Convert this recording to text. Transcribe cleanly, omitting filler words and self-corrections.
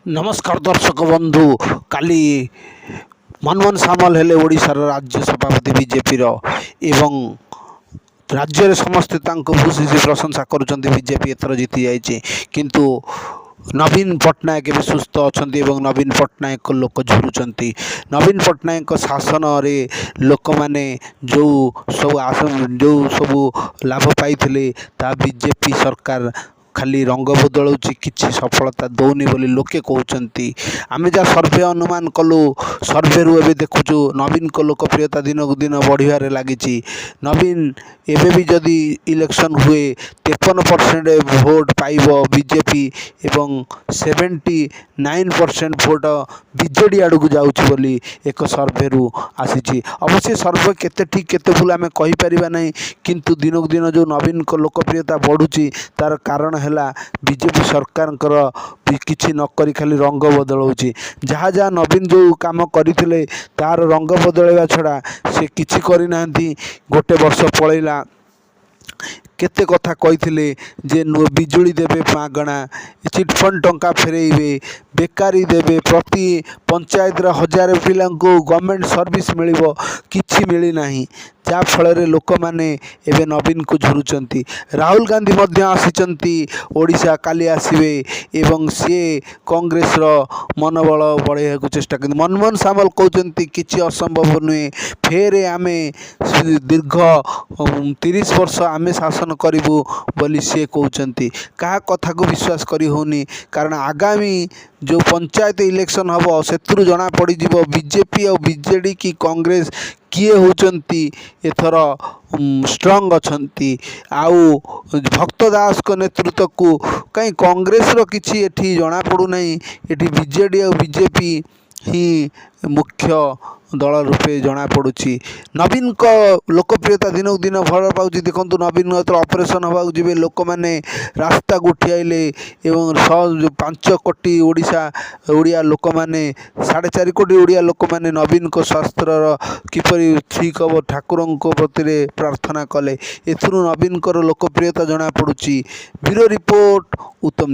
नमस्कार दर्शक बंधु काली मनमोहन सामल हेले ओडिशार राज्य सभापति बीजेपी एवं राज्य समस्ते भूषी प्रशंसा करुँच बीजेपी एथर जीति जाइए किंतु नवीन पट्टनायक भी सुस्थ अच्छा नवीन पट्टनायक लोक झुरुंट नवीन पट्टनायक शासन रे लोक मैंने जो सब लाभ पाई बीजेपी सरकार खाली रंग बदलुची किसी सफलता दौनी बोली लोके कहते आम जहाँ सर्भे अनुमान कलु सर्भे रु ए देखुचु नवीन को लोकप्रियता दिन को दिन बढ़िया लगी नवीन एवं भी जदि इलेक्शन हुए 53% भोट पाइब बीजेपी एवं 79% भोट बीजेडी आड़ को जाऊँगी बोली एक सर्भे रु आसी अवश्य सर्भे केते ठीक केते भूल आम कहीपर ना किंतु दिन को दिन जो नवीन को लोकप्रियता बढ़ुची तार कारण है बीजेपी सरकार किसी नक खाली रंग बदलाऊँगी जहाँ जहाँ नवीन जो काम करते तार रंग बदलवा छड़ा से किसी करना गोटे वर्ष पलैला केते कथा कही जे बिजुली देवे मागणा चिटफंड टंका फेरेबे बेकारी देवे प्रति पंचायत 1000 पिला गवर्नमेंट सर्विस मिल कि मिलना जहाँ फल लोक मैंने एवं नवीन को झुरुंट राहुल गांधी आसी ओडिशा काली आसवे एवं सी कांग्रेस मनोबल बढ़ाई को चेष्टा कर मनमोहन सामल कहते कि असंभव नुहे फेर आम दीर्घ 30 वर्ष आम शासन करूँ बोली सी कहते क्या कथा को विश्वास करी होनी कारण आगामी जो पंचायत इलेक्शन हम से जना पड़ बीजेपी और बीजेडी की कांग्रेस किए होचंती एथर स्ट्रंग अच्छी आउ भक्त दास को नेतृत्व को कहीं कांग्रेस रो किछि एठी जना पड़ूना एठी बीजेडी और बीजेपी ही मुख्य दल रूपे जना पड़ुछि नवीन को लोकप्रियता दिन को दिन भल पाँच देखो नवीन ऑपरेशन हवा जी लोक मैंने रास्ता उठी आइले एवं 5 कोटी ओडिया लोक मैंने 4.5 कोटी ओडिया लोक मैंने नवीन को स्वास्थ्यर किपरि ठीक हम ठाकुर प्रति प्रार्थना कले एथुरु नवीन को लोकप्रियता जना पड़ुछि ब्यूरो रिपोर्ट उत्तम।